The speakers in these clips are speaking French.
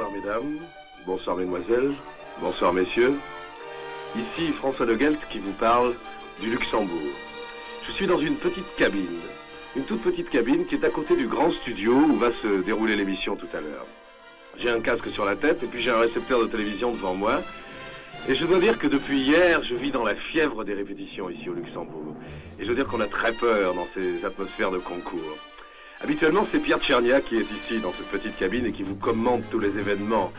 Bonsoir mesdames, bonsoir mesdemoiselles, bonsoir messieurs. Ici François de Guelt qui vous parle du Luxembourg. Je suis dans une petite cabine, une toute petite cabine qui est à côté du grand studio où va se dérouler l'émission tout à l'heure. J'ai un casque sur la tête et puis j'ai un récepteur de télévision devant moi. Et je dois dire que depuis hier, je vis dans la fièvre des répétitions ici au Luxembourg. Et je dois dire qu'on a très peur dans ces atmosphères de concours. Habituellement, c'est Pierre Tchernia qui est ici, dans cette petite cabine, et qui vous commente tous les événements.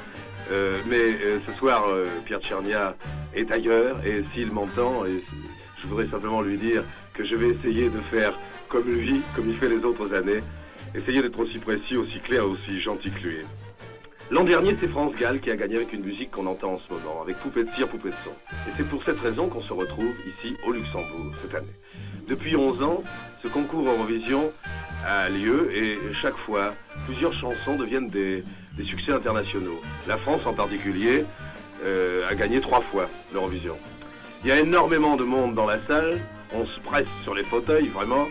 Mais ce soir, Pierre Tchernia est ailleurs, et s'il m'entend, je voudrais simplement lui dire que je vais essayer de faire comme lui, comme il fait les autres années, essayer d'être aussi précis, aussi clair, aussi gentil que lui. L'an dernier, c'est France Gall qui a gagné avec une musique qu'on entend en ce moment, avec Poupée de cire, Poupée de son. Et c'est pour cette raison qu'on se retrouve ici au Luxembourg cette année. Depuis 11 ans, ce concours Eurovision a lieu et chaque fois, plusieurs chansons deviennent des succès internationaux. La France en particulier a gagné 3 fois l'Eurovision. Il y a énormément de monde dans la salle, on se presse sur les fauteuils vraiment,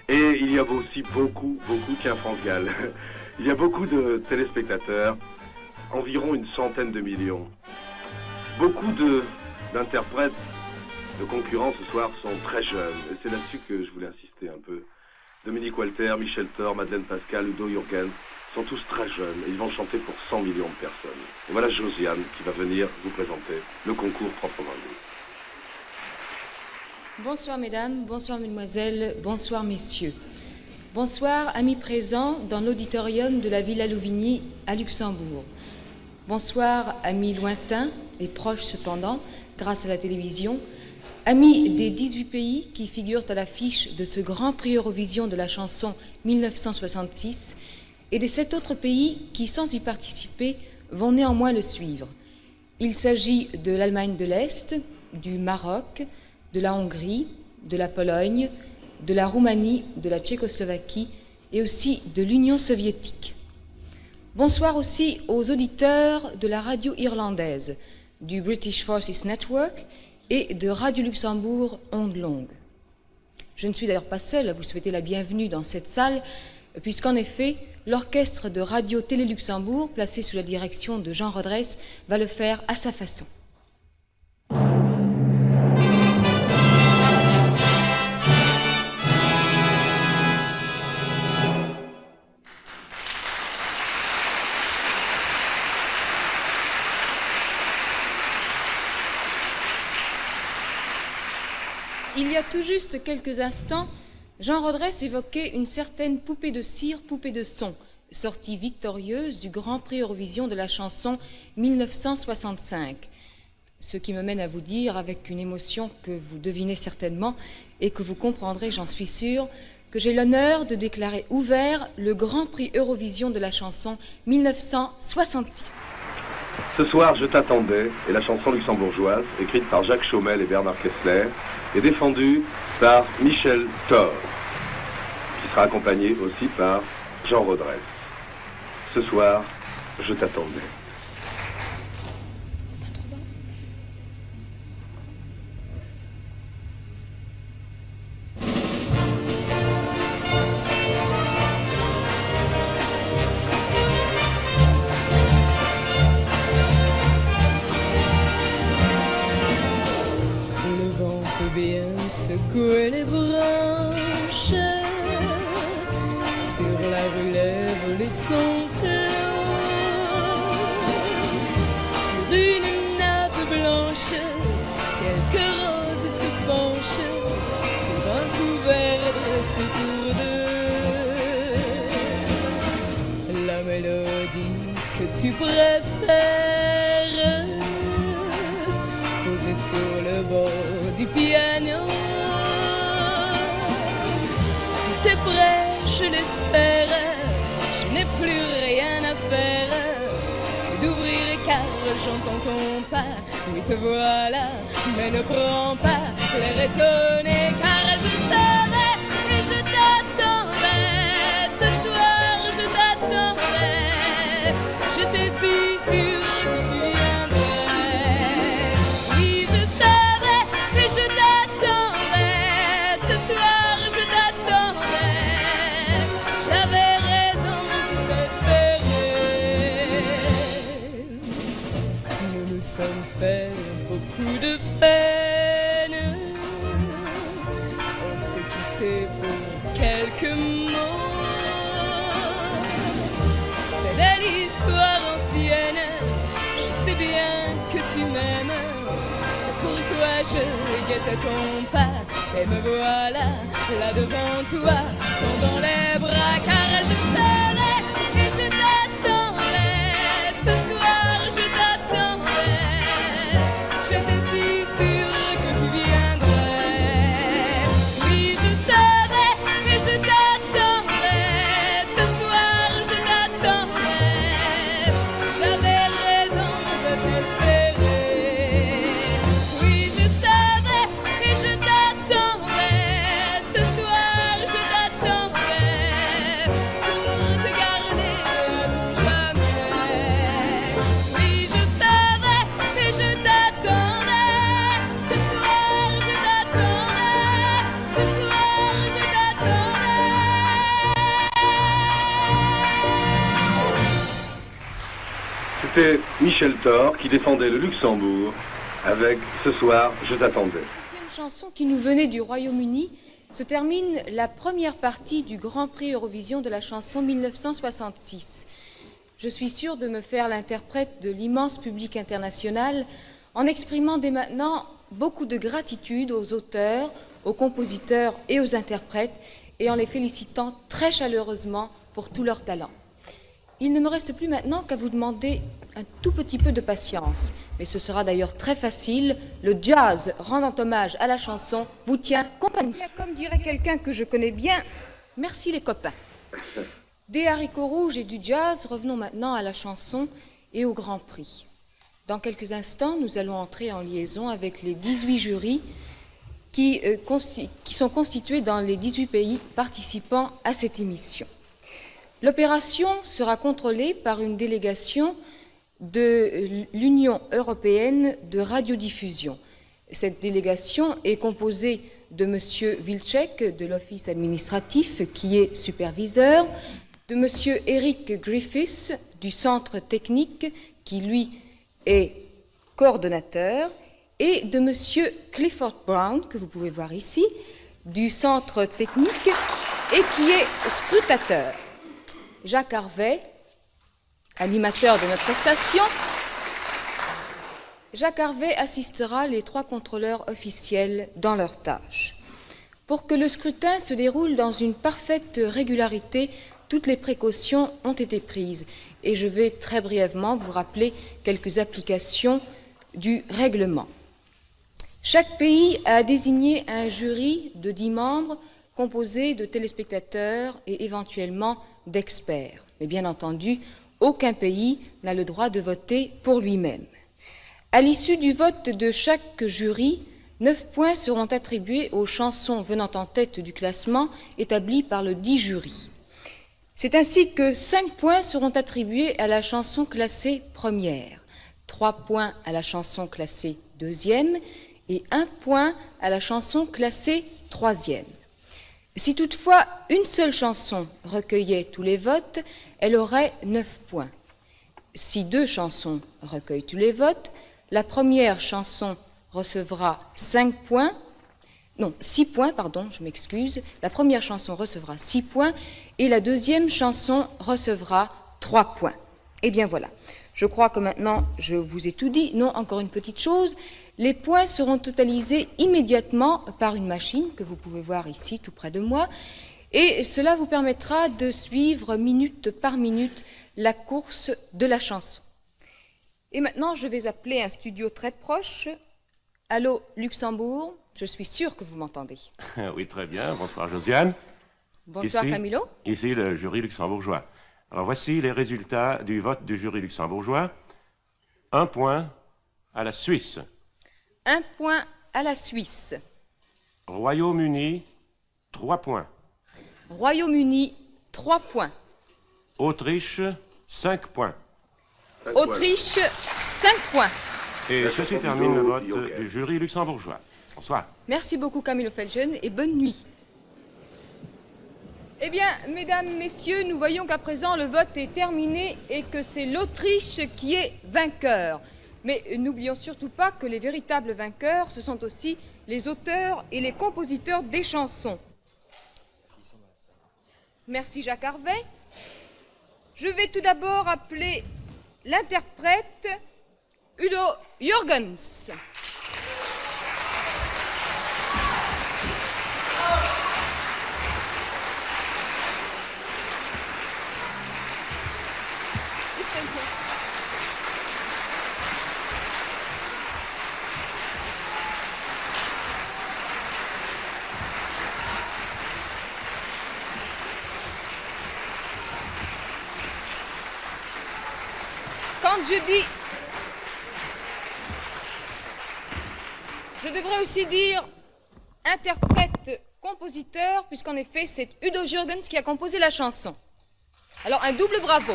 et il y a aussi beaucoup, tiens France Gall, il y a beaucoup de téléspectateurs, environ une centaine de millions. Beaucoup d'interprètes, de concurrents ce soir sont très jeunes, et c'est là-dessus que je voulais insister un peu. Dominique Walter, Michel Thor, Madeleine Pascal, Udo Jürgens sont tous très jeunes et ils vont chanter pour 100 millions de personnes. Et voilà Josiane qui va venir vous présenter le concours proprement dit. Bonsoir mesdames, bonsoir mesdemoiselles, bonsoir messieurs. Bonsoir amis présents dans l'auditorium de la Villa Louvigny à Luxembourg. Bonsoir amis lointains et proches cependant, grâce à la télévision. Amis des 18 pays qui figurent à l'affiche de ce Grand Prix Eurovision de la chanson 1966 et des 7 autres pays qui, sans y participer, vont néanmoins le suivre. Il s'agit de l'Allemagne de l'Est, du Maroc, de la Hongrie, de la Pologne, de la Roumanie, de la Tchécoslovaquie et aussi de l'Union soviétique. Bonsoir aussi aux auditeurs de la radio irlandaise, du British Forces Network et de Radio Luxembourg Ondes Longues. Je ne suis d'ailleurs pas seule à vous souhaiter la bienvenue dans cette salle, puisqu'en effet, l'orchestre de Radio Télé Luxembourg, placé sous la direction de Jean Rodresse, va le faire à sa façon. Il y a tout juste quelques instants, Jean Rodresse évoquait une certaine Poupée de cire, Poupée de son, sortie victorieuse du Grand Prix Eurovision de la chanson 1965. Ce qui me mène à vous dire, avec une émotion que vous devinez certainement et que vous comprendrez, j'en suis sûre, que j'ai l'honneur de déclarer ouvert le Grand Prix Eurovision de la chanson 1966. Ce soir, Je t'attendais est la chanson luxembourgeoise, écrite par Jacques Chaumel et Bernard Kessler, et défendue par Michel Thor, qui sera accompagné aussi par Jean Rodresse. Ce soir, Je t'attendais. Secouer les branches sur la rue lève les sons sur une nappe blanche quelques roses se penchent sur un couvert dressé pour deux. La mélodie que tu préfères posée sur le bord du piano. T'es prêt, je l'espère, je n'ai plus rien à faire que d'ouvrir car j'entends ton pas. Oui, te voilà, mais ne prends pas l'air étonné car je savais et je t'attendais. Ce soir, je t'attendais, j'étais si sûre que tu viendrais. Oui, je savais et je t'attendais. Ce soir, je t'attendais. J'avais raison d'espérer. ça me fait beaucoup de peine. On s'est quitté pour quelques mots. C'est de l'histoire ancienne. Je sais bien que tu m'aimes. C'est pourquoi je guette ton pas. Et me voilà là devant toi, tendant les bras, car je savais et je t'attendais. Ce soir je t'attendais. J'étais si sûre que tu viendrais. Oui, je savais et je t'attendais. Ce soir je t'attendais. J'avais raison de t'espérer. Oui, je savais et je t'attendais. Ce soir je t'attendais pour te garder à tout jamais. Oui, je savais et je t'attendais. Ce soir je t'attendais. Ce soir je t'attendais. C'était Michel Thor qui défendait le Luxembourg avec « Ce soir, je t'attendais ». Deuxième chanson qui nous venait du Royaume-Uni se termine la première partie du Grand Prix Eurovision de la chanson 1966. Je suis sûre de me faire l'interprète de l'immense public international en exprimant dès maintenant beaucoup de gratitude aux auteurs, aux compositeurs et aux interprètes et en les félicitant très chaleureusement pour tout leur talent. Il ne me reste plus maintenant qu'à vous demander un tout petit peu de patience, mais ce sera d'ailleurs très facile. Le jazz, rendant hommage à la chanson, vous tient compagnie. Comme dirait quelqu'un que je connais bien, merci les copains. Des haricots rouges et du jazz, revenons maintenant à la chanson et au Grand Prix. Dans quelques instants, nous allons entrer en liaison avec les 18 jurys qui sont constitués dans les 18 pays participant à cette émission. L'opération sera contrôlée par une délégation de l'Union européenne de radiodiffusion. Cette délégation est composée de M. Vilcek de l'Office administratif, qui est superviseur, de M. Eric Griffiths du Centre technique, qui lui est coordonnateur, et de M. Clifford Brown, que vous pouvez voir ici, du Centre technique, et qui est scrutateur. Jacques Harvey, animateur de notre station. Jacques Harvey assistera les 3 contrôleurs officiels dans leurs tâches. Pour que le scrutin se déroule dans une parfaite régularité, toutes les précautions ont été prises et je vais très brièvement vous rappeler quelques applications du règlement. Chaque pays a désigné un jury de 10 membres composé de téléspectateurs et éventuellement d'experts. Mais bien entendu, aucun pays n'a le droit de voter pour lui-même. À l'issue du vote de chaque jury, 9 points seront attribués aux chansons venant en tête du classement établi par le dit jury. C'est ainsi que 5 points seront attribués à la chanson classée première, 3 points à la chanson classée deuxième et 1 point à la chanson classée troisième. Si toutefois une seule chanson recueillait tous les votes, elle aurait 9 points. Si 2 chansons recueillent tous les votes, la première chanson recevra 6 points, je m'excuse. La première chanson recevra 6 points et la deuxième chanson recevra 3 points. Et bien voilà. Je crois que maintenant, je vous ai tout dit. Non, encore une petite chose. Les points seront totalisés immédiatement par une machine que vous pouvez voir ici, tout près de moi. Et cela vous permettra de suivre minute par minute la course de la chanson. Et maintenant, je vais appeler un studio très proche. Allô, Luxembourg, je suis sûre que vous m'entendez. Oui, très bien. Bonsoir, Josiane. Bonsoir, Camilo. Ici, le jury luxembourgeois. Alors, voici les résultats du vote du jury luxembourgeois. 1 point à la Suisse. 1 point à la Suisse. Royaume-Uni, 3 points. Royaume-Uni, 3 points. Autriche, 5 points. Autriche, 5 points. Et ceci termine le vote du jury luxembourgeois. Bonsoir. Merci beaucoup, Camilo Felgen, et bonne nuit. Eh bien, mesdames, messieurs, nous voyons qu'à présent le vote est terminé et que c'est l'Autriche qui est vainqueur. Mais n'oublions surtout pas que les véritables vainqueurs, ce sont aussi les auteurs et les compositeurs des chansons. Merci Jacques Harvey. Je vais tout d'abord appeler l'interprète Udo Jürgens. Quand je dis... Je devrais aussi dire interprète-compositeur, puisqu'en effet, c'est Udo Jürgens qui a composé la chanson. Alors, un double bravo.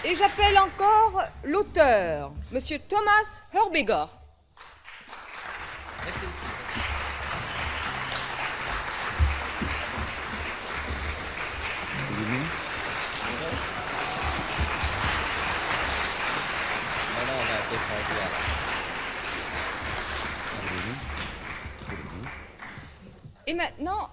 Et j'appelle encore l'auteur, Monsieur Thomas Herbiger. Et maintenant,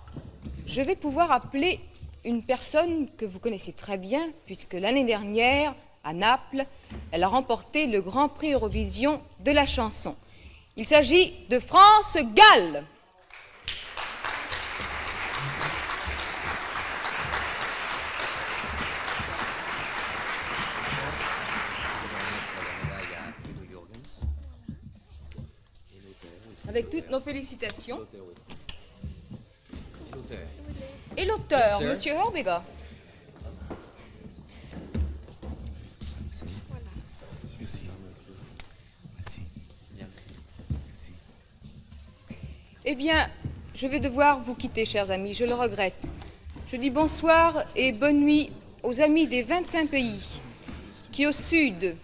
je vais pouvoir appeler une personne que vous connaissez très bien, puisque l'année dernière, à Naples, elle a remporté le Grand Prix Eurovision de la chanson. Il s'agit de France Gall. Avec toutes nos félicitations. Et l'auteur, Monsieur Herbiger. Eh bien, je vais devoir vous quitter, chers amis, je le regrette. Je dis bonsoir et bonne nuit aux amis des 25 pays qui, au sud,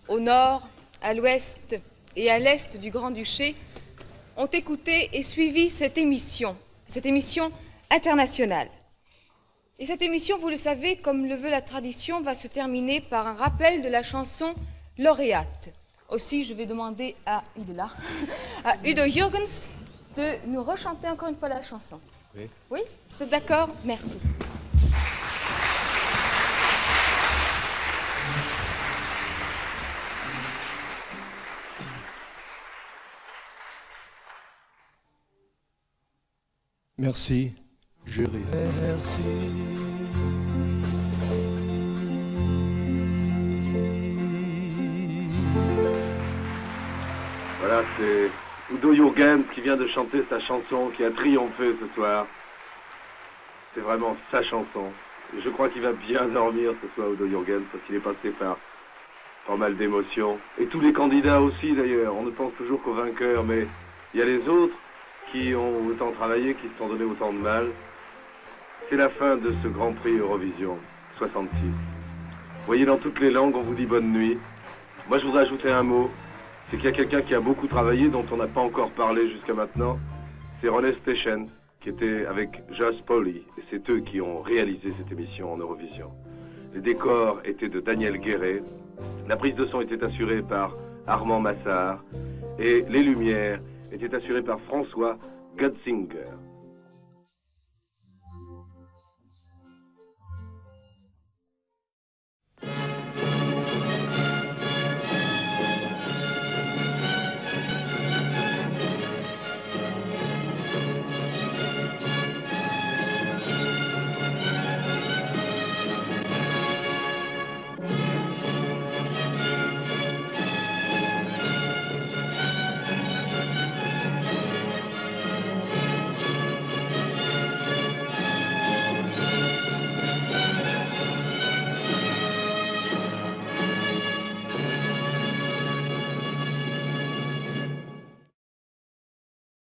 au nord, à l'ouest et à l'est du Grand-Duché, ont écouté et suivi cette émission internationale. Et cette émission, vous le savez, comme le veut la tradition, va se terminer par un rappel de la chanson lauréate. Aussi, je vais demander à Udo Jürgens de nous rechanter encore une fois la chanson. Oui. Oui? Vous êtes d'accord? Merci. Merci, jury. Merci. Voilà, c'est Udo Jürgens qui vient de chanter sa chanson, qui a triomphé ce soir. C'est vraiment sa chanson. Et je crois qu'il va bien dormir ce soir, Udo Jürgens, parce qu'il est passé par pas mal d'émotions. Et tous les candidats aussi, d'ailleurs. On ne pense toujours qu'aux vainqueurs, mais il y a les autres qui ont autant travaillé, qui se sont donné autant de mal. C'est la fin de ce Grand Prix Eurovision 66. Vous voyez, dans toutes les langues, on vous dit bonne nuit. Moi, je voudrais ajouter un mot. C'est qu'il y a quelqu'un qui a beaucoup travaillé, dont on n'a pas encore parlé jusqu'à maintenant. C'est René Stechen, qui était avec Joss Pauli. Et c'est eux qui ont réalisé cette émission en Eurovision. Les décors étaient de Daniel Guéret. La prise de son était assurée par Armand Massard. Et les lumières étaient assurées par François Götzinger.